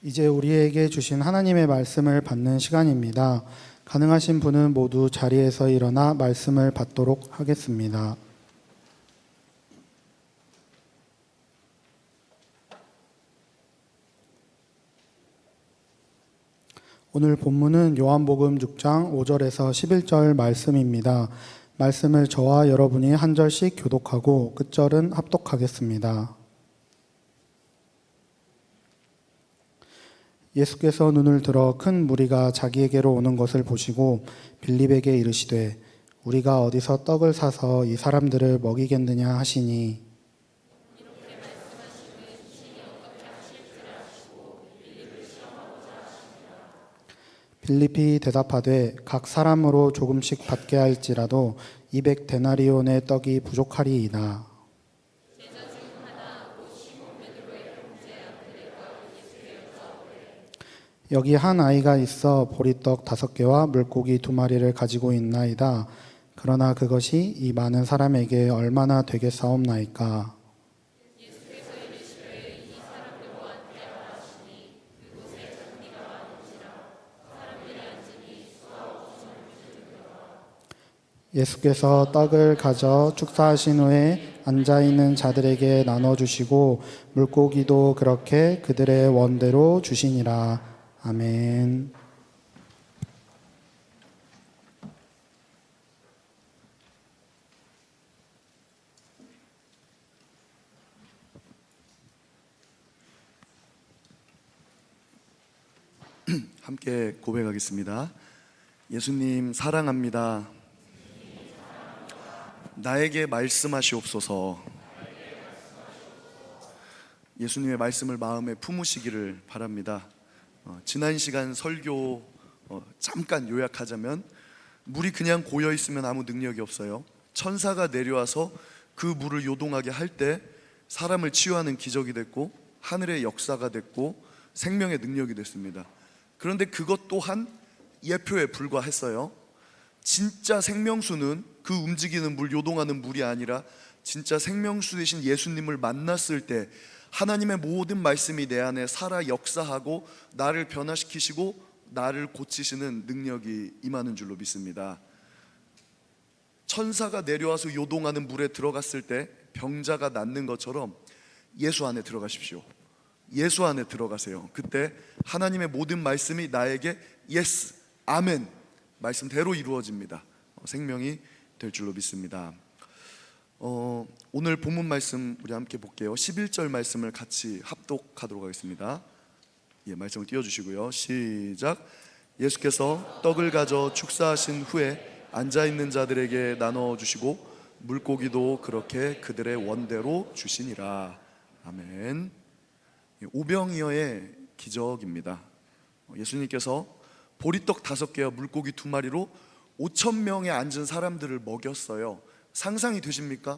이제 우리에게 주신 하나님의 말씀을 받는 시간입니다. 가능하신 분은 모두 자리에서 일어나 말씀을 받도록 하겠습니다. 오늘 본문은 요한복음 6장 5절에서 11절 말씀입니다. 말씀을 저와 여러분이 한 절씩 교독하고 끝절은 합독하겠습니다. 예수께서 눈을 들어 큰 무리가 자기에게로 오는 것을 보시고 빌립에게 이르시되 우리가 어디서 떡을 사서 이 사람들을 먹이겠느냐 하시니 빌립이 대답하되 각 사람으로 조금씩 받게 할지라도 200데나리온의 떡이 부족하리이다. 여기 한 아이가 있어 보리떡 5개와 물고기 2마리를 가지고 있나이다. 그러나 그것이 이 많은 사람에게 얼마나 되겠사옵나이까. 예수께서 떡을 가져 축사하신 후에 앉아있는 자들에게 나눠주시고 물고기도 그렇게 그들의 원대로 주시니라. 아멘. 함께 고백하겠습니다. 예수님 사랑합니다. 나에게 말씀하시옵소서. 예수님의 말씀을 마음에 품으시기를 바랍니다. 지난 시간 설교 잠깐 요약하자면 물이 그냥 고여 있으면 아무 능력이 없어요. 천사가 내려와서 그 물을 요동하게 할 때 사람을 치유하는 기적이 됐고 하늘의 역사가 됐고 생명의 능력이 됐습니다. 그런데 그것 또한 예표에 불과했어요. 진짜 생명수는 그 움직이는 물, 요동하는 물이 아니라 진짜 생명수 되신 예수님을 만났을 때 하나님의 모든 말씀이 내 안에 살아 역사하고 나를 변화시키시고 나를 고치시는 능력이 임하는 줄로 믿습니다. 천사가 내려와서 요동하는 물에 들어갔을 때 병자가 낫는 것처럼 예수 안에 들어가십시오. 예수 안에 들어가세요. 그때 하나님의 모든 말씀이 나에게 예스, 아멘 말씀대로 이루어집니다. 생명이 될 줄로 믿습니다. 오늘 본문 말씀 우리 함께 볼게요. 11절 말씀을 같이 합독하도록 하겠습니다. 말씀을 띄워주시고요. 시작. 예수께서 떡을 가져 축사하신 후에 앉아있는 자들에게 나눠주시고 물고기도 그렇게 그들의 원대로 주시니라. 아멘. 오병이어의 기적입니다. 예수님께서 보리떡 5개와 물고기 2마리로 5,000명에 앉은 사람들을 먹였어요. 상상이 되십니까?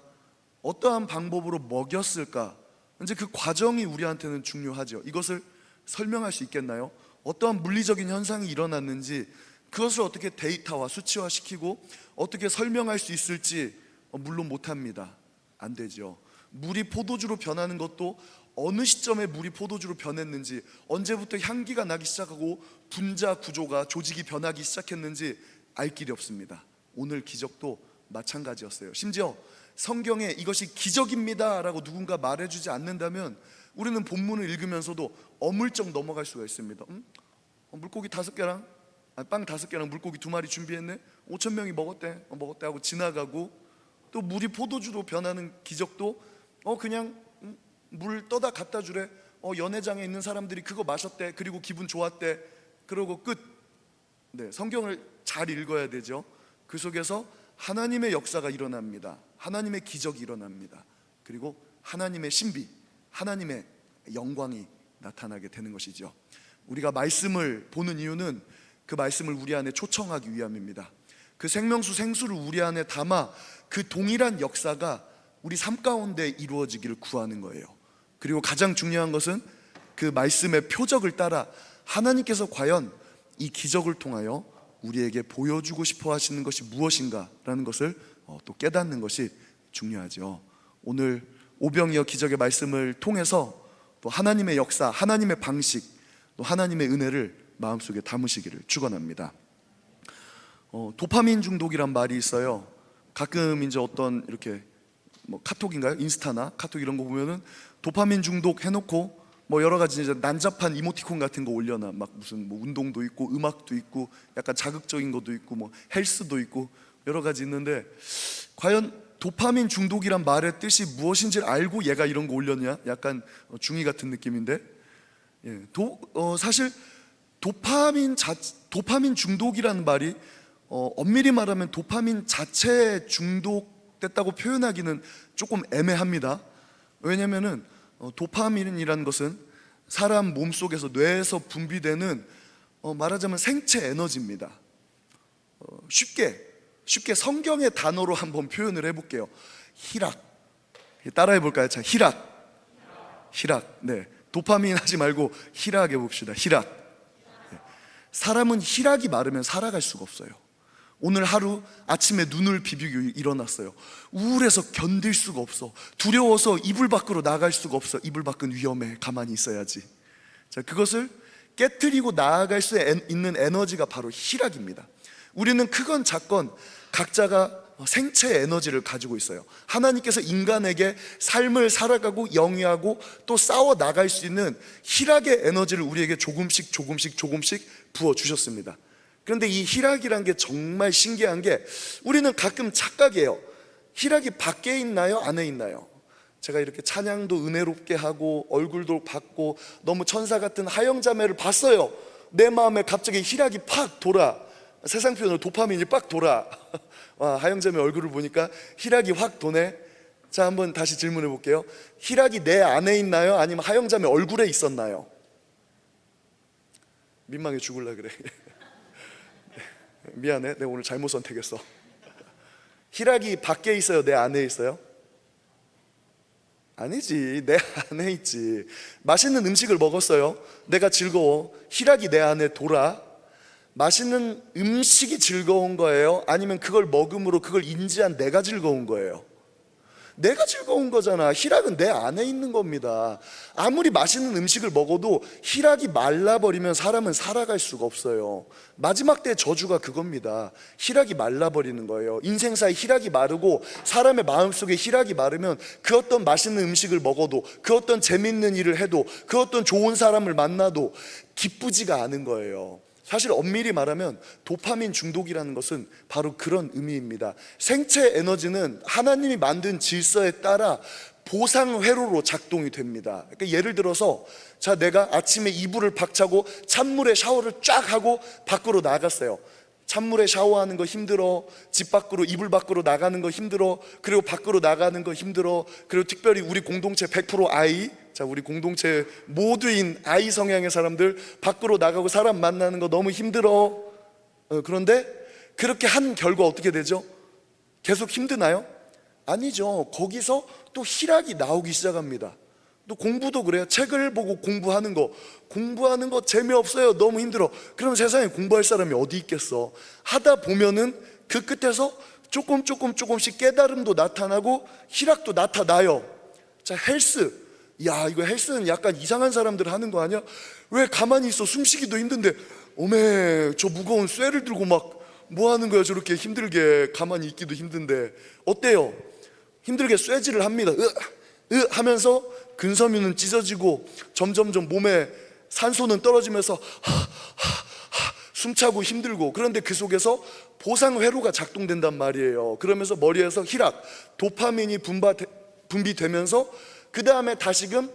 어떠한 방법으로 먹였을까? 이제 그 과정이 우리한테는 중요하죠. 이것을 설명할 수 있겠나요? 어떠한 물리적인 현상이 일어났는지 그것을 어떻게 데이터화, 수치화시키고 어떻게 설명할 수 있을지 물론 못합니다. 안 되죠. 물이 포도주로 변하는 것도 어느 시점에 물이 포도주로 변했는지, 언제부터 향기가 나기 시작하고 분자 구조가, 조직이 변하기 시작했는지 알 길이 없습니다. 오늘 기적도 마찬가지였어요. 심지어 성경에 이것이 기적입니다 라고 누군가 말해주지 않는다면 우리는 본문을 읽으면서도 어물쩍 넘어갈 수가 있습니다. 물고기 5개랑 빵 5개랑 물고기 2마리 준비했네? 5,000명이 먹었대 하고 지나가고, 또 물이 포도주로 변하는 기적도 그냥 물 떠다 갖다 주래. 연회장에 있는 사람들이 그거 마셨대. 그리고 기분 좋았대. 그러고 끝. 성경을 잘 읽어야 되죠. 그 속에서 하나님의 역사가 일어납니다. 하나님의 기적이 일어납니다. 그리고 하나님의 신비, 하나님의 영광이 나타나게 되는 것이죠. 우리가 말씀을 보는 이유는 그 말씀을 우리 안에 초청하기 위함입니다. 그 생명수 생수를 우리 안에 담아 그 동일한 역사가 우리 삶 가운데 이루어지기를 구하는 거예요. 그리고 가장 중요한 것은 그 말씀의 표적을 따라 하나님께서 과연 이 기적을 통하여 우리에게 보여주고 싶어 하시는 것이 무엇인가라는 것을 또 깨닫는 것이 중요하죠. 오늘 오병이어 기적의 말씀을 통해서 또 하나님의 역사, 하나님의 방식, 또 하나님의 은혜를 마음속에 담으시기를 축원합니다. 도파민 중독이란 말이 있어요. 가끔 이제 어떤 이렇게 뭐 카톡인가요? 인스타나 카톡 이런 거 보면은 도파민 중독 해놓고 뭐 여러 가지 이제 난잡한 이모티콘 같은 거 올려놔. 막 무슨 뭐 운동도 있고 음악도 있고 약간 자극적인 것도 있고 뭐 헬스도 있고 여러 가지 있는데, 과연 도파민 중독이란 말의 뜻이 무엇인지를 알고 얘가 이런 거 올렸냐? 약간 중이 같은 느낌인데, 사실 도파민 중독이라는 말이 엄밀히 말하면 도파민 자체에 중독됐다고 표현하기는 조금 애매합니다. 왜냐면은 도파민이라는 것은 사람 몸속에서 뇌에서 분비되는 말하자면 생체 에너지입니다. 쉽게 성경의 단어로 한번 표현을 해볼게요. 희락. 따라해 볼까요? 자, 희락. 네, 도파민 하지 말고 희락 해봅시다. 희락. 사람은 희락이 마르면 살아갈 수가 없어요. 오늘 하루 아침에 눈을 비비고 일어났어요. 우울해서 견딜 수가 없어. 두려워서 이불 밖으로 나갈 수가 없어. 이불 밖은 위험해. 가만히 있어야지. 자, 그것을 깨트리고 나아갈 수 있는 에너지가 바로 희락입니다. 우리는 크건 작건 각자가 생체 에너지를 가지고 있어요. 하나님께서 인간에게 삶을 살아가고 영위하고 또 싸워 나갈 수 있는 희락의 에너지를 우리에게 조금씩 부어주셨습니다. 그런데 이 희락이란 게 정말 신기한 게, 우리는 가끔 착각해요. 희락이 밖에 있나요? 안에 있나요? 제가 이렇게 찬양도 은혜롭게 하고 얼굴도 밝고 너무 천사 같은 하영자매를 봤어요. 내 마음에 갑자기 희락이 팍 돌아. 세상 표현으로 도파민이 빡 돌아. 와, 하영자매 얼굴을 보니까 희락이 확 도네. 자, 한번 다시 질문해 볼게요. 희락이 내 안에 있나요? 아니면 하영자매 얼굴에 있었나요? 민망해 죽을라 그래. 미안해, 내가 오늘 잘못 선택했어. 희락이 밖에 있어요? 내 안에 있어요? 아니지, 내 안에 있지. 맛있는 음식을 먹었어요. 내가 즐거워. 희락이 내 안에 돌아. 맛있는 음식이 즐거운 거예요? 아니면 그걸 먹음으로 그걸 인지한 내가 즐거운 거예요? 내가 즐거운 거잖아. 희락은 내 안에 있는 겁니다. 아무리 맛있는 음식을 먹어도 희락이 말라버리면 사람은 살아갈 수가 없어요. 마지막 때의 저주가 그겁니다. 희락이 말라버리는 거예요. 인생사에 희락이 마르고 사람의 마음속에 희락이 마르면 그 어떤 맛있는 음식을 먹어도, 그 어떤 재밌는 일을 해도, 그 어떤 좋은 사람을 만나도 기쁘지가 않은 거예요. 사실 엄밀히 말하면 도파민 중독이라는 것은 바로 그런 의미입니다. 생체 에너지는 하나님이 만든 질서에 따라 보상회로로 작동이 됩니다. 그러니까 예를 들어서, 자, 내가 아침에 이불을 박차고 찬물에 샤워를 쫙 하고 밖으로 나갔어요. 찬물에 샤워하는 거 힘들어. 집 밖으로, 이불 밖으로 나가는 거 힘들어. 그리고 밖으로 나가는 거 힘들어. 그리고 특별히 우리 공동체 100% 아이, 자, 우리 공동체 모두인 아이 성향의 사람들 밖으로 나가고 사람 만나는 거 너무 힘들어. 그런데 그렇게 한 결과 어떻게 되죠? 계속 힘드나요? 아니죠. 거기서 또 희락이 나오기 시작합니다. 또 공부도 그래요. 책을 보고 공부하는 거 재미없어요. 너무 힘들어. 그럼 세상에 공부할 사람이 어디 있겠어? 하다 보면은 그 끝에서 조금씩 깨달음도 나타나고 희락도 나타나요. 자, 헬스. 야, 이거 헬스는 약간 이상한 사람들 하는 거 아니야? 왜 가만히 있어? 숨쉬기도 힘든데 어메, 저 무거운 쇠를 들고 막 뭐 하는 거야? 저렇게 힘들게 가만히 있기도 힘든데. 어때요? 힘들게 쇠질을 합니다. 하면서 근섬유는 찢어지고 점점점 몸에 산소는 떨어지면서 숨차고 힘들고, 그런데 그 속에서 보상회로가 작동된단 말이에요. 그러면서 머리에서 희락, 도파민이 분비되면서 그 다음에 다시금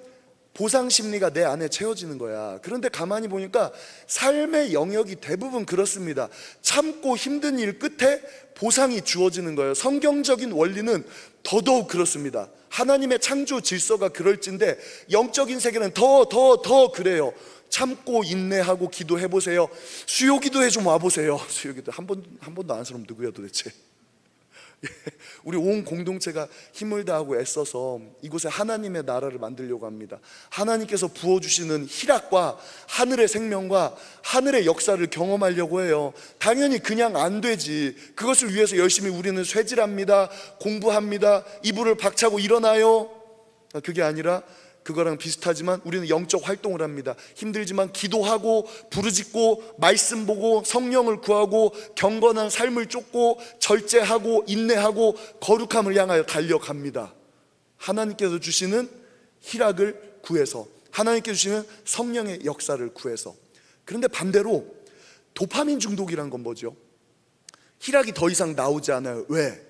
보상심리가 내 안에 채워지는 거야. 그런데 가만히 보니까 삶의 영역이 대부분 그렇습니다. 참고 힘든 일 끝에 보상이 주어지는 거예요. 성경적인 원리는 더더욱 그렇습니다. 하나님의 창조 질서가 그럴진데 영적인 세계는 더 그래요. 참고 인내하고 기도해보세요. 수요기도에 좀 와보세요. 수요기도 한 번도 안 사람 누구야 도대체? 우리 온 공동체가 힘을 다하고 애써서 이곳에 하나님의 나라를 만들려고 합니다. 하나님께서 부어주시는 희락과 하늘의 생명과 하늘의 역사를 경험하려고 해요. 당연히 그냥 안 되지. 그것을 위해서 열심히 우리는 쇠질합니다. 공부합니다. 이불을 박차고 일어나요. 그게 아니라 그거랑 비슷하지만 우리는 영적 활동을 합니다. 힘들지만 기도하고 부르짖고 말씀 보고 성령을 구하고 경건한 삶을 쫓고 절제하고 인내하고 거룩함을 향하여 달려갑니다. 하나님께서 주시는 희락을 구해서, 하나님께서 주시는 성령의 역사를 구해서. 그런데 반대로 도파민 중독이란 건 뭐죠? 희락이 더 이상 나오지 않아요. 왜?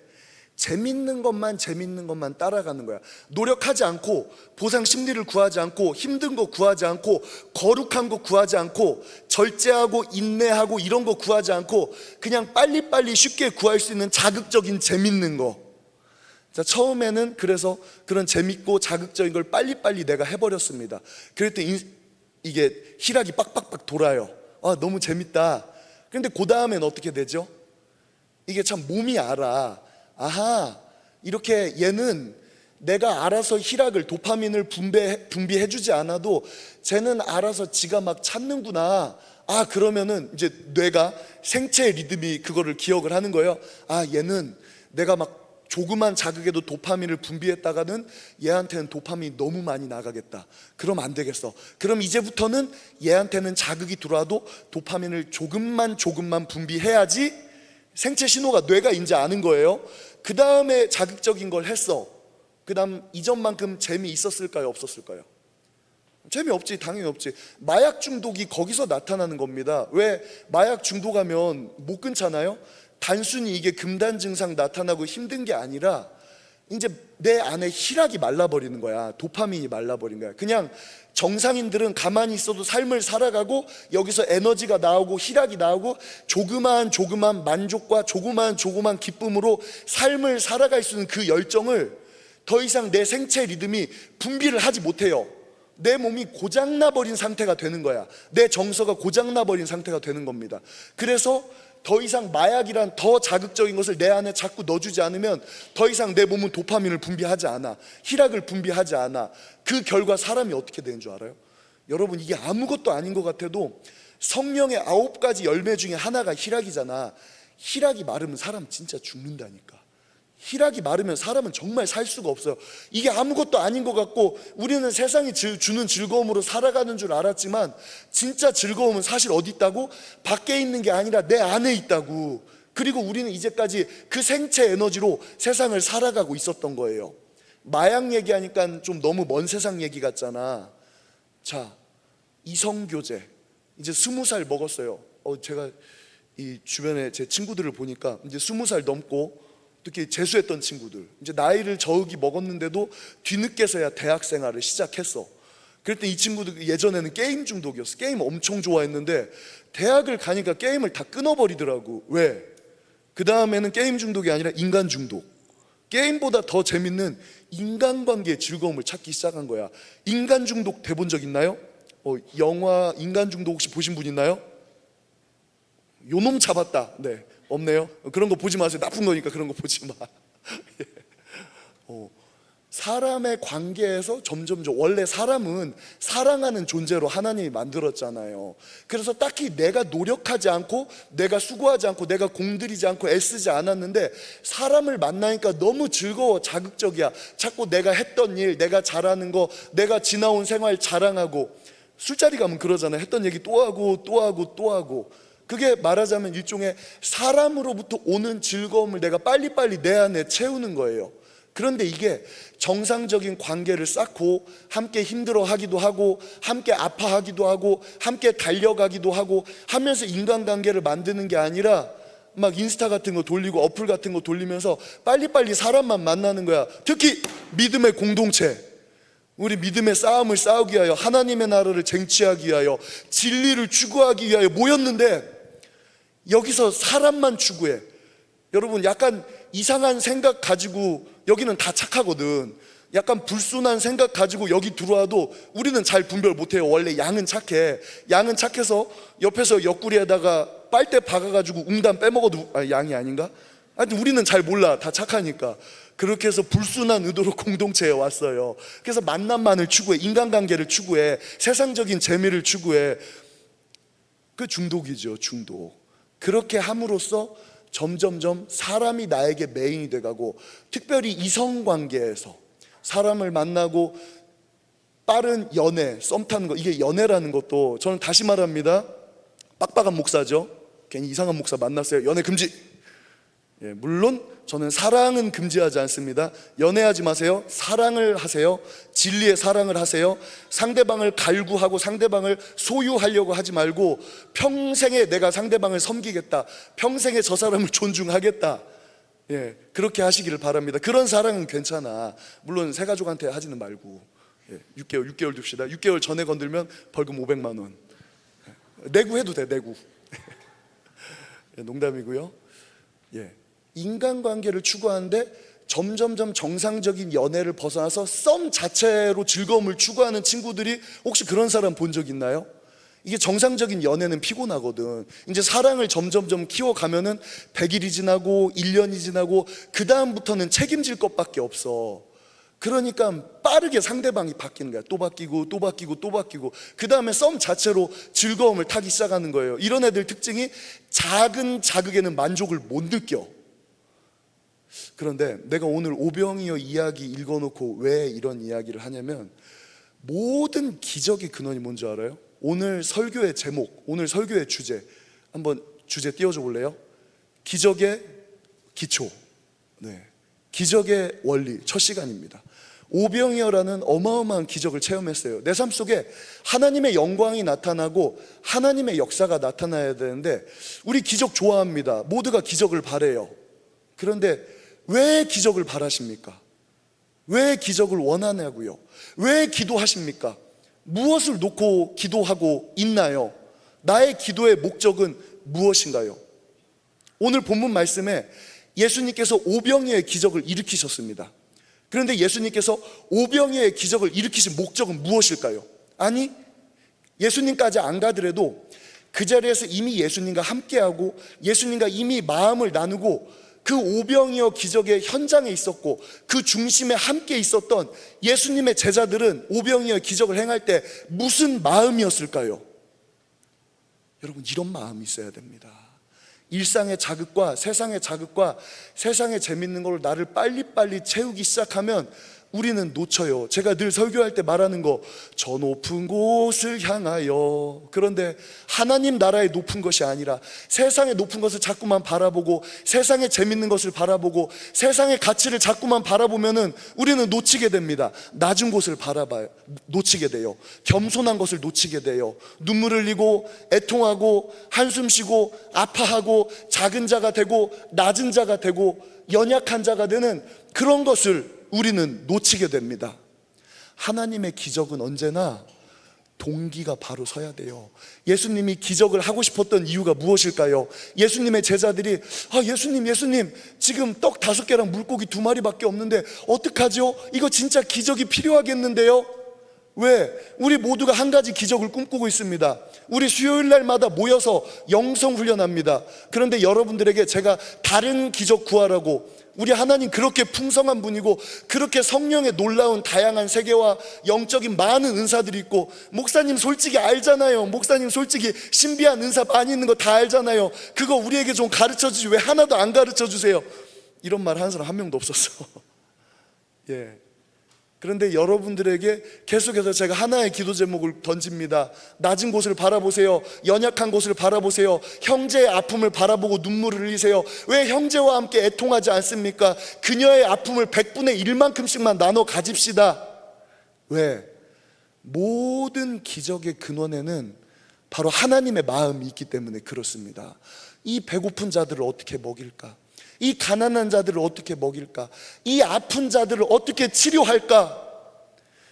재밌는 것만 따라가는 거야. 노력하지 않고, 보상 심리를 구하지 않고, 힘든 거 구하지 않고, 거룩한 거 구하지 않고, 절제하고 인내하고 이런 거 구하지 않고, 그냥 빨리빨리 쉽게 구할 수 있는 자극적인 재밌는 거. 자, 처음에는 그래서 그런 재밌고 자극적인 걸 빨리빨리 내가 해버렸습니다. 그랬더니 이게 희락이 빡빡빡 돌아요. 아, 너무 재밌다. 그런데 그 다음엔 어떻게 되죠? 이게 참 몸이 알아. 아하, 이렇게 얘는 내가 알아서 희락을, 도파민을 분비해주지 않아도 쟤는 알아서 지가 막 찾는구나. 아, 그러면은 이제 뇌가, 생체 리듬이 그거를 기억을 하는 거예요. 아, 얘는 내가 막 조그만 자극에도 도파민을 분비했다가는 얘한테는 도파민이 너무 많이 나가겠다. 그럼 안 되겠어. 그럼 이제부터는 얘한테는 자극이 들어와도 도파민을 조금만 분비해야지 생체 신호가, 뇌가 이제 아는 거예요. 그 다음에 자극적인 걸 했어. 그 다음 이전만큼 재미있었을까요? 없었을까요? 재미없지, 당연히 없지. 마약 중독이 거기서 나타나는 겁니다. 왜? 마약 중독하면 못 끊잖아요. 단순히 이게 금단 증상 나타나고 힘든 게 아니라 이제 내 안에 희락이 말라버리는 거야. 도파민이 말라버린 거야. 그냥 정상인들은 가만히 있어도 삶을 살아가고 여기서 에너지가 나오고 희락이 나오고 조그만 만족과 조그만 기쁨으로 삶을 살아갈 수 있는 그 열정을 더 이상 내 생체 리듬이 분비를 하지 못해요. 내 몸이 고장나버린 상태가 되는 거야. 내 정서가 고장나버린 상태가 되는 겁니다. 그래서 더 이상 마약이란 더 자극적인 것을 내 안에 자꾸 넣어주지 않으면 더 이상 내 몸은 도파민을 분비하지 않아. 희락을 분비하지 않아. 그 결과 사람이 어떻게 되는 줄 알아요? 여러분, 이게 아무것도 아닌 것 같아도 성령의 9가지 열매 중에 하나가 희락이잖아. 희락이 마르면 사람 진짜 죽는다니까. 희락이 마르면 사람은 정말 살 수가 없어요. 이게 아무것도 아닌 것 같고 우리는 세상이 주는 즐거움으로 살아가는 줄 알았지만 진짜 즐거움은 사실 어디 있다고? 밖에 있는 게 아니라 내 안에 있다고. 그리고 우리는 이제까지 그 생체 에너지로 세상을 살아가고 있었던 거예요. 마약 얘기하니까 좀 너무 먼 세상 얘기 같잖아. 자, 이성교제 이제 20살 먹었어요. 제가 이 주변에 제 친구들을 보니까 이제 20살 넘고 특히 재수했던 친구들, 이제 나이를 저기 먹었는데도 뒤늦게서야 대학 생활을 시작했어. 그랬더니 이 친구들 예전에는 게임 중독이었어. 게임 엄청 좋아했는데 대학을 가니까 게임을 다 끊어버리더라고. 왜? 그 다음에는 게임 중독이 아니라 인간 중독. 게임보다 더 재밌는 인간관계의 즐거움을 찾기 시작한 거야. 인간 중독 돼본 적 있나요? 영화 인간 중독 혹시 보신 분 있나요? 요놈 잡았다. 네, 없네요. 그런 거 보지 마세요. 나쁜 거니까 그런 거 보지 마. 사람의 관계에서 점점 원래 사람은 사랑하는 존재로 하나님이 만들었잖아요. 그래서 딱히 내가 노력하지 않고 내가 수고하지 않고 내가 공들이지 않고 애쓰지 않았는데 사람을 만나니까 너무 즐거워, 자극적이야. 자꾸 내가 했던 일, 내가 잘하는 거, 내가 지나온 생활 자랑하고. 술자리 가면 그러잖아요. 했던 얘기 또 하고. 그게 말하자면 일종의 사람으로부터 오는 즐거움을 내가 빨리빨리 내 안에 채우는 거예요. 그런데 이게 정상적인 관계를 쌓고 함께 힘들어하기도 하고 함께 아파하기도 하고 함께 달려가기도 하고 하면서 인간관계를 만드는 게 아니라 막 인스타 같은 거 돌리고 어플 같은 거 돌리면서 빨리빨리 사람만 만나는 거야. 특히 믿음의 공동체, 우리 믿음의 싸움을 싸우기 위하여 하나님의 나라를 쟁취하기 위하여 진리를 추구하기 위하여 모였는데 여기서 사람만 추구해. 여러분, 약간 이상한 생각 가지고, 여기는 다 착하거든. 약간 불순한 생각 가지고 여기 들어와도 우리는 잘 분별 못해요. 원래 양은 착해. 양은 착해서 옆에서 옆구리에다가 빨대 박아가지고 웅담 빼먹어도 양이 아닌가? 하여튼 우리는 잘 몰라. 다 착하니까. 그렇게 해서 불순한 의도로 공동체에 왔어요. 그래서 만남만을 추구해. 인간관계를 추구해. 세상적인 재미를 추구해. 그 중독이죠, 중독. 그렇게 함으로써 점점점 사람이 나에게 메인이 돼가고, 특별히 이성관계에서 사람을 만나고 빠른 연애, 썸 타는 거, 이게 연애라는 것도, 저는 다시 말합니다, 빡빡한 목사죠. 괜히 이상한 목사 만났어요. 연애 금지. 예, 물론 저는 사랑은 금지하지 않습니다. 연애하지 마세요. 사랑을 하세요. 진리의 사랑을 하세요. 상대방을 갈구하고 상대방을 소유하려고 하지 말고, 평생에 내가 상대방을 섬기겠다, 평생에 저 사람을 존중하겠다, 예, 그렇게 하시기를 바랍니다. 그런 사랑은 괜찮아. 물론 새 가족한테 하지는 말고. 예, 6개월 둡시다. 6개월 전에 건들면 벌금 500만 원. 내구해도 돼, 내구. 예, 농담이고요. 예, 인간관계를 추구하는데 점점점 정상적인 연애를 벗어나서 썸 자체로 즐거움을 추구하는 친구들이, 혹시 그런 사람 본 적 있나요? 이게 정상적인 연애는 피곤하거든. 이제 사랑을 점점점 키워가면은 100일이 지나고 1년이 지나고 그 다음부터는 책임질 것밖에 없어. 그러니까 빠르게 상대방이 바뀌는 거야. 또 바뀌고 또 바뀌고 또 바뀌고, 그 다음에 썸 자체로 즐거움을 타기 시작하는 거예요. 이런 애들 특징이 작은 자극에는 만족을 못 느껴. 그런데 내가 오늘 오병이어 이야기 읽어놓고 왜 이런 이야기를 하냐면, 모든 기적의 근원이 뭔지 알아요? 오늘 설교의 제목, 오늘 설교의 주제, 한번 주제 띄워줘 볼래요? 기적의 기초, 네, 기적의 원리. 첫 시간입니다. 오병이어라는 어마어마한 기적을 체험했어요. 내 삶 속에 하나님의 영광이 나타나고 하나님의 역사가 나타나야 되는데, 우리 기적 좋아합니다. 모두가 기적을 바래요. 그런데 왜 기적을 바라십니까? 왜 기적을 원하냐고요? 왜 기도하십니까? 무엇을 놓고 기도하고 있나요? 나의 기도의 목적은 무엇인가요? 오늘 본문 말씀에 예수님께서 오병이어의 기적을 일으키셨습니다. 그런데 예수님께서 오병이어의 기적을 일으키신 목적은 무엇일까요? 아니, 예수님까지 안 가더라도 그 자리에서 이미 예수님과 함께하고 예수님과 이미 마음을 나누고 그 오병이어 기적의 현장에 있었고 그 중심에 함께 있었던 예수님의 제자들은 오병이어 기적을 행할 때 무슨 마음이었을까요? 여러분, 이런 마음이 있어야 됩니다. 일상의 자극과 세상의 자극과 세상의 재밌는 걸 나를 빨리빨리 채우기 시작하면 우리는 놓쳐요. 제가 늘 설교할 때 말하는 거, 저 높은 곳을 향하여. 그런데 하나님 나라의 높은 것이 아니라 세상의 높은 것을 자꾸만 바라보고 세상의 재밌는 것을 바라보고 세상의 가치를 자꾸만 바라보면은 우리는 놓치게 됩니다. 낮은 곳을 바라봐요. 놓치게 돼요. 겸손한 것을 놓치게 돼요. 눈물 흘리고 애통하고 한숨 쉬고 아파하고 작은 자가 되고 낮은 자가 되고 연약한 자가 되는 그런 것을 우리는 놓치게 됩니다. 하나님의 기적은 언제나 동기가 바로 서야 돼요. 예수님이 기적을 하고 싶었던 이유가 무엇일까요? 예수님의 제자들이 예수님 지금 떡 5개랑 물고기 2마리밖에 없는데 어떡하죠? 이거 진짜 기적이 필요하겠는데요? 왜? 우리 모두가 한 가지 기적을 꿈꾸고 있습니다. 우리 수요일 날마다 모여서 영성 훈련합니다. 그런데 여러분들에게 제가 다른 기적 구하라고, 우리 하나님 그렇게 풍성한 분이고 그렇게 성령의 놀라운 다양한 세계와 영적인 많은 은사들이 있고, 목사님 솔직히 알잖아요. 목사님 솔직히 신비한 은사 많이 있는 거 다 알잖아요. 그거 우리에게 좀 가르쳐 주지 왜 하나도 안 가르쳐 주세요? 이런 말 하는 사람 한 명도 없었어. 예. 그런데 여러분들에게 계속해서 제가 하나의 기도 제목을 던집니다. 낮은 곳을 바라보세요. 연약한 곳을 바라보세요. 형제의 아픔을 바라보고 눈물을 흘리세요. 왜 형제와 함께 애통하지 않습니까? 그녀의 아픔을 100분의 1만큼씩만 나눠 가집시다. 왜? 모든 기적의 근원에는 바로 하나님의 마음이 있기 때문에 그렇습니다. 이 배고픈 자들을 어떻게 먹일까? 이 가난한 자들을 어떻게 먹일까? 이 아픈 자들을 어떻게 치료할까?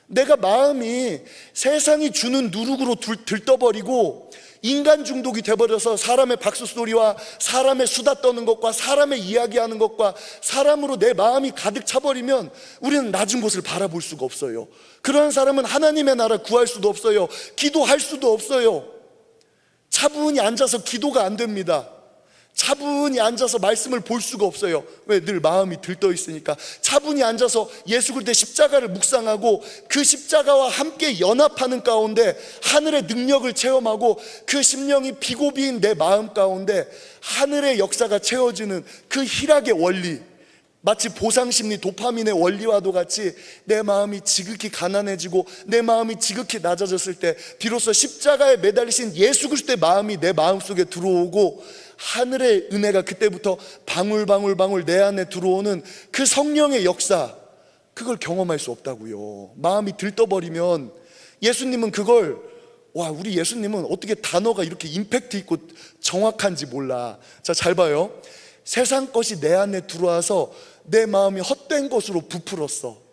내가 마음이 세상이 주는 누룩으로 들떠버리고 인간 중독이 돼버려서 사람의 박수 소리와 사람의 수다 떠는 것과 사람의 이야기하는 것과 사람으로 내 마음이 가득 차버리면 우리는 낮은 곳을 바라볼 수가 없어요. 그런 사람은 하나님의 나라 구할 수도 없어요. 기도할 수도 없어요. 차분히 앉아서 기도가 안 됩니다. 차분히 앉아서 말씀을 볼 수가 없어요. 왜? 늘 마음이 들떠 있으니까. 차분히 앉아서 예수 그리스도의 십자가를 묵상하고 그 십자가와 함께 연합하는 가운데 하늘의 능력을 체험하고 그 심령이 비고비인 내 마음 가운데 하늘의 역사가 채워지는 그 희락의 원리, 마치 보상심리 도파민의 원리와도 같이 내 마음이 지극히 가난해지고 내 마음이 지극히 낮아졌을 때 비로소 십자가에 매달리신 예수 그리스도의 마음이 내 마음속에 들어오고 하늘의 은혜가 그때부터 방울방울 내 안에 들어오는 그 성령의 역사, 그걸 경험할 수 없다고요. 마음이 들떠버리면 예수님은 그걸, 와, 우리 예수님은 어떻게 단어가 이렇게 임팩트 있고 정확한지 몰라. 자, 잘 봐요. 세상 것이 내 안에 들어와서 내 마음이 헛된 것으로 부풀었어.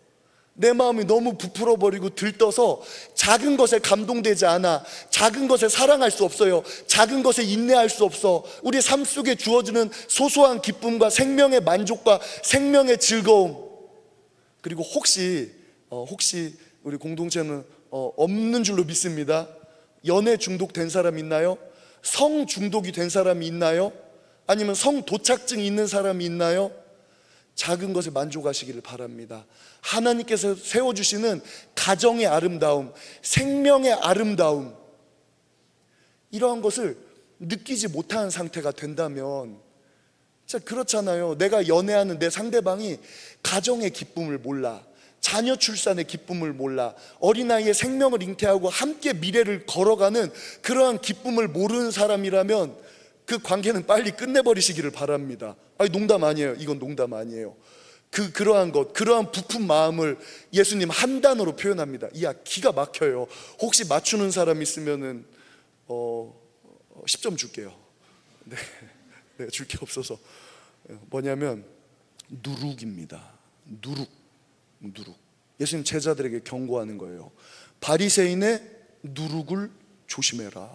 내 마음이 너무 부풀어버리고 들떠서 작은 것에 감동되지 않아. 작은 것에 사랑할 수 없어요. 작은 것에 인내할 수 없어. 우리 삶 속에 주어지는 소소한 기쁨과 생명의 만족과 생명의 즐거움, 그리고 혹시 우리 공동체는 없는 줄로 믿습니다. 연애 중독된 사람 있나요? 성 중독이 된 사람이 있나요? 아니면 성 도착증이 있는 사람이 있나요? 작은 것에 만족하시기를 바랍니다. 하나님께서 세워주시는 가정의 아름다움, 생명의 아름다움, 이러한 것을 느끼지 못하는 상태가 된다면, 진짜 그렇잖아요. 내가 연애하는 내 상대방이 가정의 기쁨을 몰라, 자녀 출산의 기쁨을 몰라, 어린아이의 생명을 잉태하고 함께 미래를 걸어가는 그러한 기쁨을 모르는 사람이라면 그 관계는 빨리 끝내버리시기를 바랍니다. 아니, 농담 아니에요. 이건 농담 아니에요. 그러한 부푼 마음을 예수님 한 단어로 표현합니다. 이야, 기가 막혀요. 혹시 맞추는 사람 있으면은 10점 줄게요. 네, 내가 줄 게 없어서. 뭐냐면 누룩입니다. 누룩. 예수님 제자들에게 경고하는 거예요. 바리새인의 누룩을 조심해라.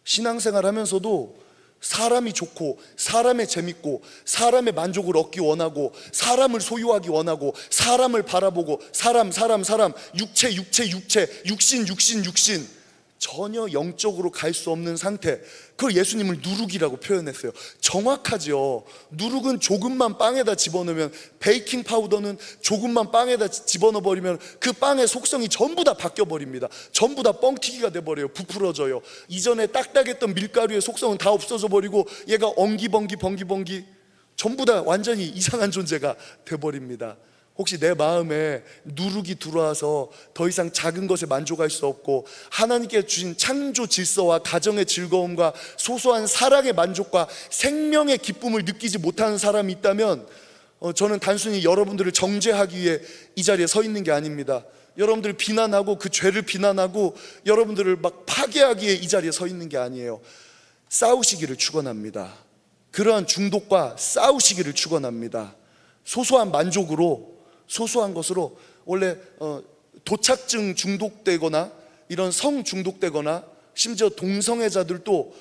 신앙생활 하면서도 사람이 좋고 사람의 재밌고 사람의 만족을 얻기 원하고 사람을 소유하기 원하고 사람을 바라보고 사람 육체 육신 전혀 영적으로 갈 수 없는 상태, 그걸 예수님을 누룩이라고 표현했어요. 정확하죠. 누룩은 조금만 빵에다 집어넣으면, 베이킹 파우더는 조금만 빵에다 집어넣어 버리면 그 빵의 속성이 전부 다 바뀌어 버립니다. 전부 다 뻥튀기가 돼 버려요. 부풀어져요. 이전에 딱딱했던 밀가루의 속성은 다 없어져 버리고 얘가 엉기벙기 전부 다 완전히 이상한 존재가 돼 버립니다. 혹시 내 마음에 누룩이 들어와서 더 이상 작은 것에 만족할 수 없고 하나님께 주신 창조 질서와 가정의 즐거움과 소소한 사랑의 만족과 생명의 기쁨을 느끼지 못하는 사람이 있다면, 저는 단순히 여러분들을 정죄하기 위해 이 자리에 서 있는 게 아닙니다. 여러분들을 비난하고 그 죄를 비난하고 여러분들을 막 파괴하기 위해 이 자리에 서 있는 게 아니에요. 싸우시기를 축원합니다. 그러한 중독과 싸우시기를 축원합니다. 소소한 만족으로, 소소한 것으로, 원래 도착증 중독되거나 이런 성 중독되거나 심지어 동성애자들도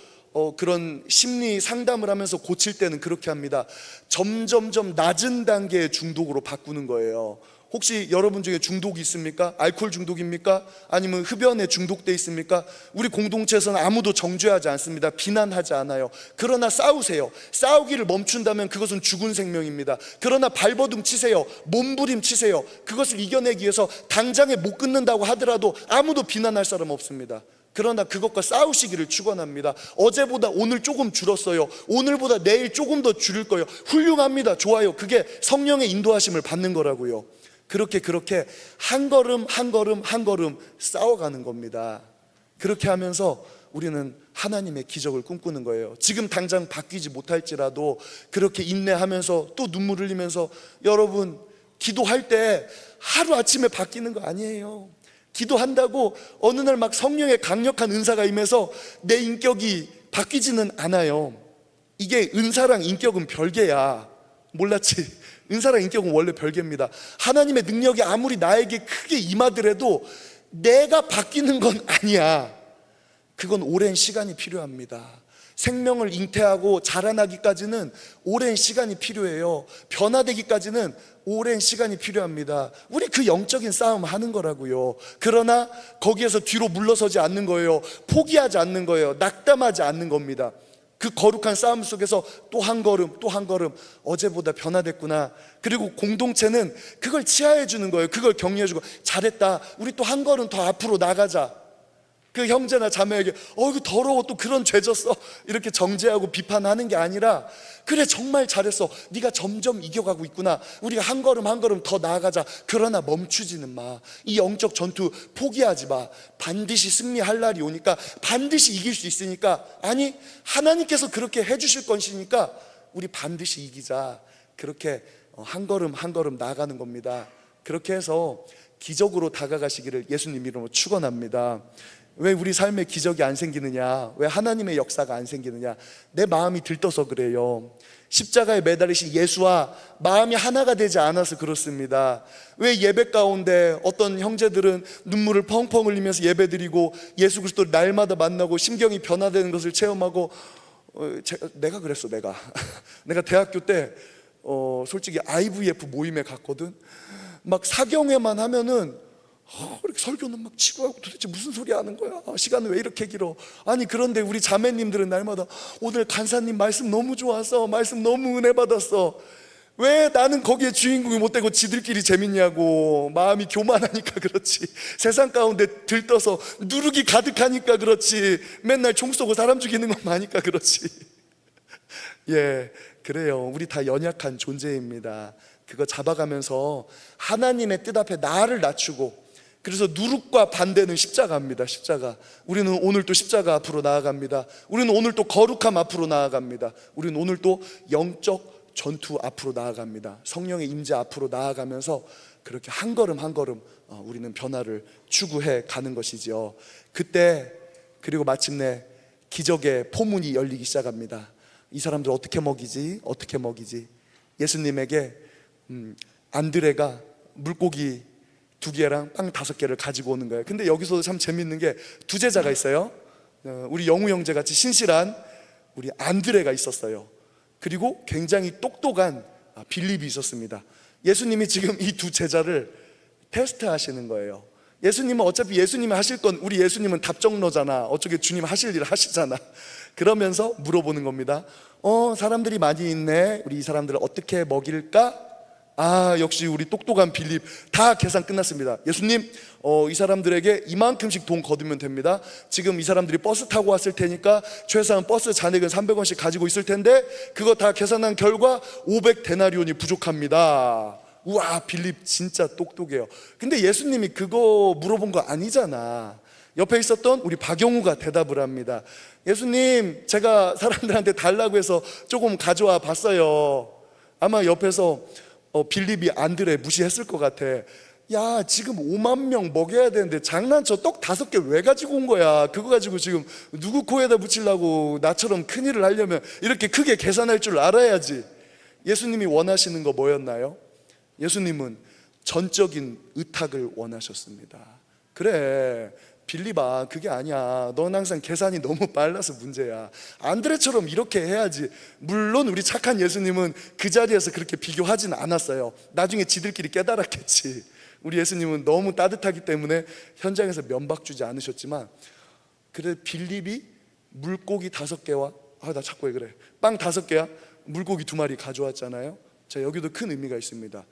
그런 심리 상담을 하면서 고칠 때는 그렇게 합니다. 점점점 낮은 단계의 중독으로 바꾸는 거예요. 혹시 여러분 중에 중독이 있습니까? 알코올 중독입니까? 아니면 흡연에 중독돼 있습니까? 우리 공동체에서는 아무도 정죄하지 않습니다. 비난하지 않아요. 그러나 싸우세요. 싸우기를 멈춘다면 그것은 죽은 생명입니다. 그러나 발버둥 치세요. 몸부림 치세요. 그것을 이겨내기 위해서 당장에 못 끊는다고 하더라도 아무도 비난할 사람 없습니다. 그러나 그것과 싸우시기를 축원합니다. 어제보다 오늘 조금 줄었어요. 오늘보다 내일 조금 더 줄일 거예요. 훌륭합니다. 좋아요. 그게 성령의 인도하심을 받는 거라고요. 그렇게 한 걸음 싸워가는 겁니다. 그렇게 하면서 우리는 하나님의 기적을 꿈꾸는 거예요. 지금 당장 바뀌지 못할지라도 그렇게 인내하면서 또 눈물 흘리면서, 여러분 기도할 때 하루아침에 바뀌는 거 아니에요. 기도한다고 어느 날 막 성령의 강력한 은사가 임해서 내 인격이 바뀌지는 않아요. 이게 은사랑 인격은 별개야. 몰랐지? 은사랑 인격은 원래 별개입니다. 하나님의 능력이 아무리 나에게 크게 임하더라도 내가 바뀌는 건 아니야. 그건 오랜 시간이 필요합니다. 생명을 잉태하고 자라나기까지는 오랜 시간이 필요해요. 변화되기까지는 오랜 시간이 필요합니다. 우리 그 영적인 싸움 하는 거라고요. 그러나 거기에서 뒤로 물러서지 않는 거예요. 포기하지 않는 거예요. 낙담하지 않는 겁니다. 그 거룩한 싸움 속에서 또 한 걸음 어제보다 변화됐구나. 그리고 공동체는 그걸 치하해 주는 거예요. 그걸 격려해 주고, 잘했다, 우리 또 한 걸음 더 앞으로 나가자. 그 형제나 자매에게 이거 더러워, 또 그런 죄 졌어, 이렇게 정죄하고 비판하는 게 아니라, 그래 정말 잘했어, 네가 점점 이겨가고 있구나, 우리가 한 걸음 한 걸음 더 나아가자. 그러나 멈추지는 마. 이 영적 전투 포기하지 마. 반드시 승리할 날이 오니까, 반드시 이길 수 있으니까, 아니 하나님께서 그렇게 해주실 것이니까 우리 반드시 이기자. 그렇게 한 걸음 한 걸음 나아가는 겁니다. 그렇게 해서 기적으로 다가가시기를 예수님 이름으로 축원합니다. 왜 우리 삶에 기적이 안 생기느냐, 왜 하나님의 역사가 안 생기느냐, 내 마음이 들떠서 그래요. 십자가에 매달리신 예수와 마음이 하나가 되지 않아서 그렇습니다. 왜 예배 가운데 어떤 형제들은 눈물을 펑펑 흘리면서 예배드리고 예수 그리스도를 날마다 만나고 심경이 변화되는 것을 체험하고, 내가 그랬어. 내가 대학교 때 솔직히 IVF 모임에 갔거든. 막 사경회만 하면은 이렇게 설교는 막 치고 하고, 도대체 무슨 소리 하는 거야, 시간은 왜 이렇게 길어. 아니 그런데 우리 자매님들은 날마다 오늘 간사님 말씀 너무 좋았어, 말씀 너무 은혜 받았어. 왜 나는 거기에 주인공이 못 되고 지들끼리 재밌냐고. 마음이 교만하니까 그렇지, 세상 가운데 들떠서 누룩이 가득하니까 그렇지, 맨날 총 쏘고 사람 죽이는 것 많으니까 그렇지. 예, 그래요. 우리 다 연약한 존재입니다. 그거 잡아가면서 하나님의 뜻 앞에 나를 낮추고, 그래서 누룩과 반대는 십자가입니다. 십자가. 우리는 오늘 또 십자가 앞으로 나아갑니다. 우리는 오늘 또 거룩함 앞으로 나아갑니다. 우리는 오늘 또 영적 전투 앞으로 나아갑니다. 성령의 임재 앞으로 나아가면서 그렇게 한 걸음 한 걸음 우리는 변화를 추구해 가는 것이지요. 그때 그리고 마침내 기적의 포문이 열리기 시작합니다. 이 사람들 어떻게 먹이지? 어떻게 먹이지? 예수님에게 안드레가 물고기 2개랑 빵 5개를 가지고 오는 거예요. 근데 여기서 참 재밌는 게 두 제자가 있어요. 우리 영우 형제 같이 신실한 우리 안드레가 있었어요. 그리고 굉장히 똑똑한 빌립이 있었습니다. 예수님이 지금 이 두 제자를 테스트 하시는 거예요. 예수님은 어차피 예수님이 하실 건, 우리 예수님은 답정너잖아. 어차피 주님 하실 일을 하시잖아. 그러면서 물어보는 겁니다. 사람들이 많이 있네. 우리 이 사람들을 어떻게 먹일까? 역시 우리 똑똑한 빌립. 다 계산 끝났습니다. 예수님, 이 사람들에게 이만큼씩 돈 거두면 됩니다. 지금 이 사람들이 버스 타고 왔을 테니까 최소한 버스 잔액은 300원씩 가지고 있을 텐데, 그거 다 계산한 결과 500데나리온이 부족합니다. 우와, 빌립 진짜 똑똑해요. 근데 예수님이 그거 물어본 거 아니잖아. 옆에 있었던 우리 박영우가 대답을 합니다. 예수님, 제가 사람들한테 달라고 해서 조금 가져와 봤어요. 아마 옆에서 빌립이 안드레 무시했을 것 같아. 야, 지금 5만 명 먹여야 되는데 장난쳐? 떡 5개 왜 가지고 온 거야? 그거 가지고 지금 누구 코에다 붙이려고 나처럼 큰일을 하려면 이렇게 크게 계산할 줄 알아야지. 예수님이 원하시는 거 뭐였나요? 예수님은 전적인 의탁을 원하셨습니다. 그래, 빌립아, 그게 아니야. 넌 항상 계산이 너무 빨라서 문제야. 안드레처럼 이렇게 해야지. 물론 우리 착한 예수님은 그 자리에서 그렇게 비교하진 않았어요. 나중에 지들끼리 깨달았겠지. 우리 예수님은 너무 따뜻하기 때문에 현장에서 면박 주지 않으셨지만, 그래 빌립이 물고기 5개와 나 자꾸 왜 그래, 빵 5개야 물고기 2마리 가져왔잖아요. 자, 여기도 큰 의미가 있습니다.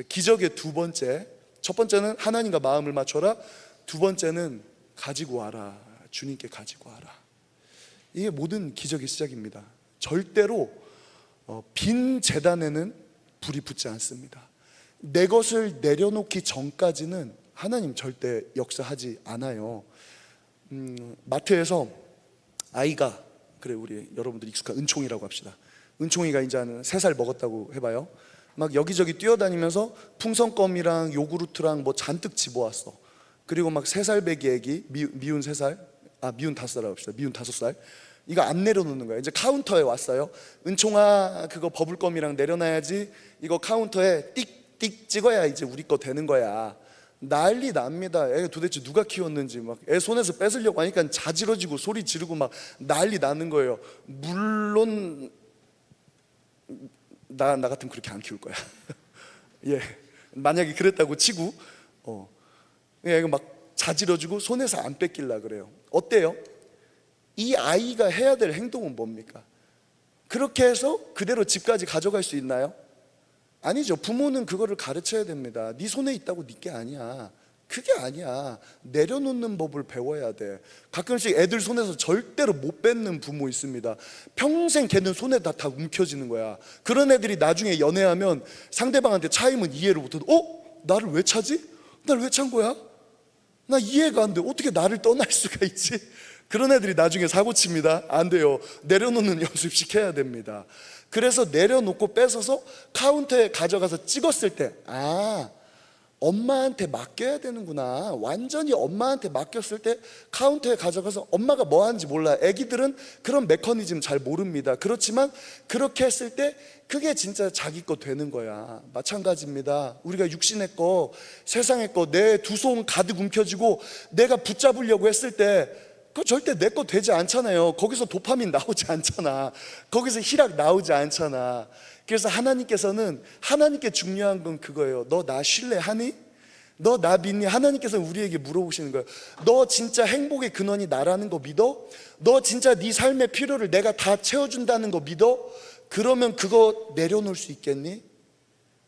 기적의 두 번째, 첫 번째는 하나님과 마음을 맞춰라. 두 번째는 가지고 와라. 주님께 가지고 와라. 이게 모든 기적의 시작입니다. 절대로 빈 제단에는 불이 붙지 않습니다. 내 것을 내려놓기 전까지는 하나님 절대 역사하지 않아요. 마트에서 아이가, 그래 우리 여러분들 익숙한 은총이라고 합시다. 은총이가 이제 한 3살 먹었다고 해봐요. 막 여기저기 뛰어다니면서 풍선껌이랑 요구르트랑 뭐 잔뜩 집어왔어. 그리고 막 3살 배기 애기, 미운 3살, 미운 5살이라고 합시다. 미운 5살. 이거 안 내려놓는 거야. 이제 카운터에 왔어요. 은총아, 그거 버블껌이랑 내려놔야지. 이거 카운터에 띡띡 찍어야 이제 우리 거 되는 거야. 난리 납니다. 애 도대체 누가 키웠는지 막 애 손에서 뺏으려고 하니까 자지러지고 소리 지르고 막 난리 나는 거예요. 물론 나 같으면 그렇게 안 키울 거야. 예, 만약에 그랬다고 치고 애가 막 자지러지고 손에서 안 뺏길라 그래요. 어때요? 이 아이가 해야 될 행동은 뭡니까? 그렇게 해서 그대로 집까지 가져갈 수 있나요? 아니죠. 부모는 그거를 가르쳐야 됩니다. 네 손에 있다고 네 게 아니야. 그게 아니야. 내려놓는 법을 배워야 돼. 가끔씩 애들 손에서 절대로 못 뺏는 부모 있습니다. 평생 걔는 손에다 다 움켜쥐는 거야. 그런 애들이 나중에 연애하면 상대방한테 차이면 이해를 못해도 나를 왜 차지? 나를 왜 찬 거야? 나 이해가 안 돼. 어떻게 나를 떠날 수가 있지? 그런 애들이 나중에 사고 칩니다. 안 돼요. 내려놓는 연습 시켜야 됩니다. 그래서 내려놓고 뺏어서 카운터에 가져가서 찍었을 때 엄마한테 맡겨야 되는구나. 완전히 엄마한테 맡겼을 때 카운터에 가져가서 엄마가 뭐 하는지 몰라. 애기들은 그런 메커니즘 잘 모릅니다. 그렇지만 그렇게 했을 때 그게 진짜 자기 거 되는 거야. 마찬가지입니다. 우리가 육신의 거, 세상의 거, 내 두 손 가득 움켜쥐고 내가 붙잡으려고 했을 때 그거 절대 내 거 되지 않잖아요. 거기서 도파민 나오지 않잖아. 거기서 희락 나오지 않잖아. 그래서 하나님께 중요한 건 그거예요. 너 나 신뢰하니? 너 나 믿니? 하나님께서 우리에게 물어보시는 거예요. 너 진짜 행복의 근원이 나라는 거 믿어? 너 진짜 네 삶의 필요를 내가 다 채워준다는 거 믿어? 그러면 그거 내려놓을 수 있겠니?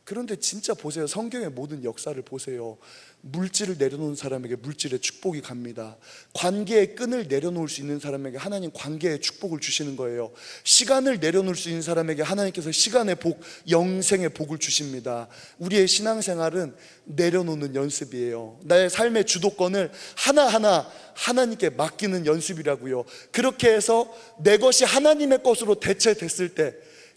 그런데 진짜 보세요. 성경의 모든 역사를 보세요. 물질을 내려놓는 사람에게 물질의 축복이 갑니다. 관계의 끈을 내려놓을 수 있는 사람에게 하나님 관계의 축복을 주시는 거예요. 시간을 내려놓을 수 있는 사람에게 하나님께서 시간의 복, 영생의 복을 주십니다. 우리의 신앙생활은 내려놓는 연습이에요. 나의 삶의 주도권을 하나하나 하나님께 맡기는 연습이라고요. 그렇게 해서 내 것이 하나님의 것으로 대체됐을 때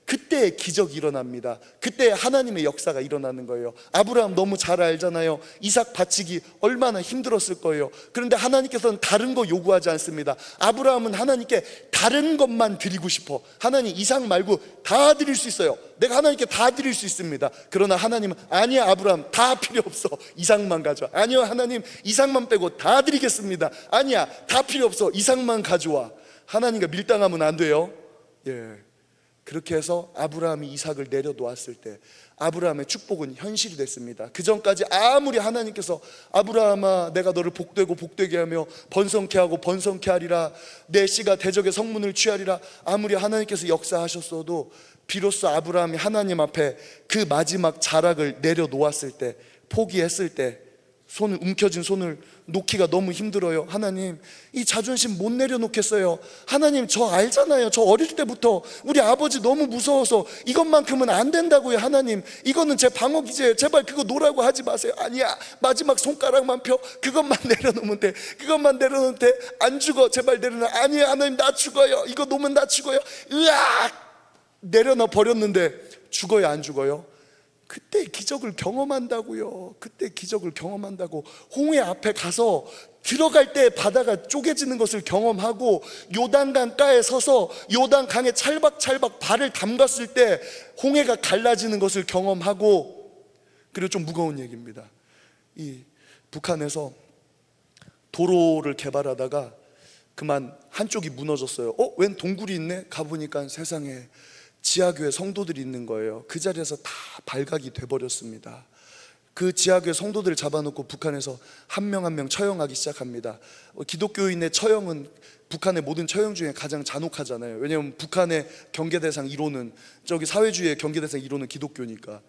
그때 기적이 일어납니다. 그때 하나님의 역사가 일어나는 거예요. 아브라함 너무 잘 알잖아요. 이삭 바치기 얼마나 힘들었을 거예요. 그런데 하나님께서는 다른 거 요구하지 않습니다. 아브라함은 하나님께 다른 것만 드리고 싶어. 하나님 이삭 말고 다 드릴 수 있어요. 내가 하나님께 다 드릴 수 있습니다. 그러나 하나님은 아니야 아브라함 다 필요 없어. 이삭만 가져와. 아니요 하나님 이삭만 빼고 다 드리겠습니다. 아니야 다 필요 없어. 이삭만 가져와. 하나님과 밀당하면 안 돼요. 그렇게 해서 아브라함이 이삭을 내려놓았을 때 아브라함의 축복은 현실이 됐습니다. 그 전까지 아무리 하나님께서 아브라함아 내가 너를 복되고 복되게 하며 번성케 하고 번성케 하리라 내 씨가 대적의 성문을 취하리라 아무리 하나님께서 역사하셨어도 비로소 아브라함이 하나님 앞에 그 마지막 자락을 내려놓았을 때 포기했을 때 손을 움켜쥔 손을 놓기가 너무 힘들어요. 하나님 이 자존심 못 내려놓겠어요. 하나님 저 알잖아요. 저 어릴 때부터 우리 아버지 너무 무서워서 이것만큼은 안 된다고요. 하나님 이거는 제 방어 기제예요. 제발 그거 놓으라고 하지 마세요. 아니야 마지막 손가락만 펴. 그것만 내려놓으면 돼. 그것만 내려놓으면 돼. 안 죽어. 제발 내려놔. 아니야 하나님 나 죽어요. 이거 놓으면 나 죽어요. 으악 내려놔 버렸는데 죽어요 안 죽어요? 그때 기적을 경험한다고요. 그때 기적을 경험한다고. 홍해 앞에 가서 들어갈 때 바다가 쪼개지는 것을 경험하고 요단강가에 서서 요단강에 찰박찰박 발을 담갔을 때 홍해가 갈라지는 것을 경험하고 그리고 좀 무거운 얘기입니다. 이 북한에서 도로를 개발하다가 그만 한쪽이 무너졌어요. 웬 동굴이 있네? 가보니까 세상에 지하교회 성도들이 있는 거예요. 그 자리에서 다 발각이 돼버렸습니다. 그 지하교회 성도들을 잡아놓고 북한에서 한 명 한 명 처형하기 시작합니다. 기독교인의 처형은 북한의 모든 처형 중에 가장 잔혹하잖아요. 왜냐하면 북한의 경계대상 1호는 저기 사회주의의 경계대상 1호는 기독교니까.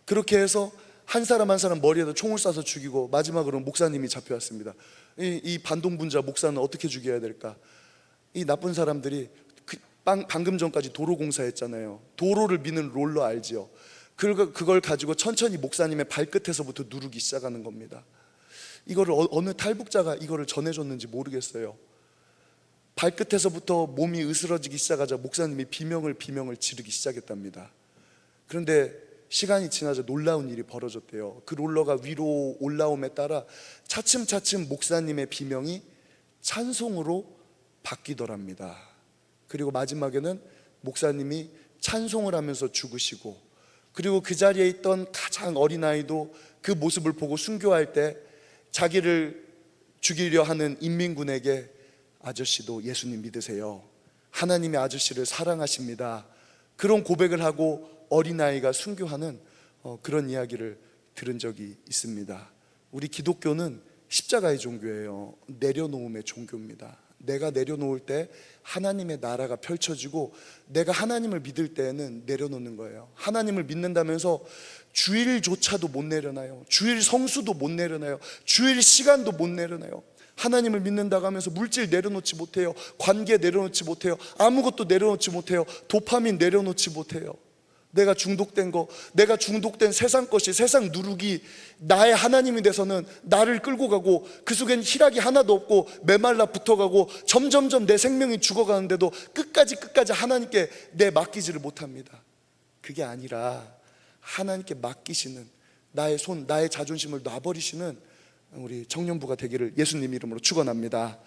그렇게 해서 한 사람 한 사람 머리에다 총을 쏴서 죽이고 마지막으로 목사님이 잡혀왔습니다. 이 반동분자 목사는 어떻게 죽여야 될까? 이 나쁜 사람들이 방금 전까지 도로 공사했잖아요. 도로를 미는 롤러 알지요? 그걸 가지고 천천히 목사님의 발끝에서부터 누르기 시작하는 겁니다. 이거를 어느 탈북자가 이거를 전해줬는지 모르겠어요. 발끝에서부터 몸이 으스러지기 시작하자 목사님이 비명을 지르기 시작했답니다. 그런데 시간이 지나자 놀라운 일이 벌어졌대요. 그 롤러가 위로 올라옴에 따라 차츰차츰 목사님의 비명이 찬송으로 바뀌더랍니다. 그리고 마지막에는 목사님이 찬송을 하면서 죽으시고 그리고 그 자리에 있던 가장 어린 아이도 그 모습을 보고 순교할 때 자기를 죽이려 하는 인민군에게 아저씨도 예수님 믿으세요. 하나님의 아저씨를 사랑하십니다. 그런 고백을 하고 어린아이가 순교하는 그런 이야기를 들은 적이 있습니다. 우리 기독교는 십자가의 종교예요. 내려놓음의 종교입니다. 내가 내려놓을 때 하나님의 나라가 펼쳐지고, 내가 하나님을 믿을 때에는 내려놓는 거예요. 하나님을 믿는다면서 주일조차도 못 내려놔요. 주일 성수도 못 내려놔요. 주일 시간도 못 내려놔요. 하나님을 믿는다고 하면서 물질 내려놓지 못해요. 관계 내려놓지 못해요. 아무것도 내려놓지 못해요. 도파민 내려놓지 못해요. 내가 중독된 거, 내가 중독된 세상 것이, 세상 누룩이 나의 하나님이 돼서는 나를 끌고 가고, 그 속엔 희락이 하나도 없고 메말라 붙어가고 점점점 내 생명이 죽어가는데도 끝까지 하나님께 내 맡기지를 못합니다. 그게 아니라 하나님께 맡기시는, 나의 손, 나의 자존심을 놔버리시는 우리 청년부가 되기를 예수님 이름으로 축원합니다.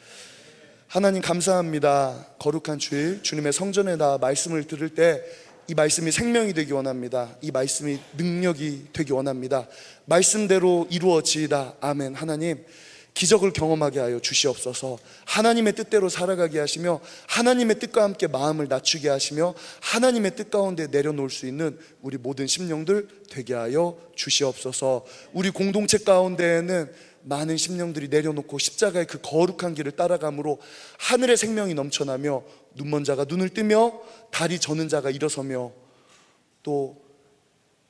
하나님 감사합니다. 거룩한 주일 주님의 성전에 나와 말씀을 들을 때 이 말씀이 생명이 되기 원합니다. 이 말씀이 능력이 되기 원합니다. 말씀대로 이루어지이다. 아멘. 하나님, 기적을 경험하게 하여 주시옵소서. 하나님의 뜻대로 살아가게 하시며, 하나님의 뜻과 함께 마음을 낮추게 하시며, 하나님의 뜻 가운데 내려놓을 수 있는 우리 모든 심령들 되게 하여 주시옵소서. 우리 공동체 가운데에는 많은 심령들이 내려놓고 십자가의 그 거룩한 길을 따라감으로 하늘의 생명이 넘쳐나며, 눈먼 자가 눈을 뜨며 다리 저는 자가 일어서며, 또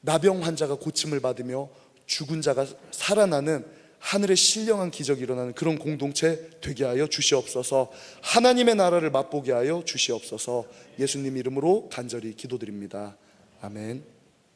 나병 환자가 고침을 받으며 죽은 자가 살아나는 하늘의 신령한 기적이 일어나는 그런 공동체 되게 하여 주시옵소서. 하나님의 나라를 맛보게 하여 주시옵소서. 예수님 이름으로 간절히 기도드립니다. 아멘.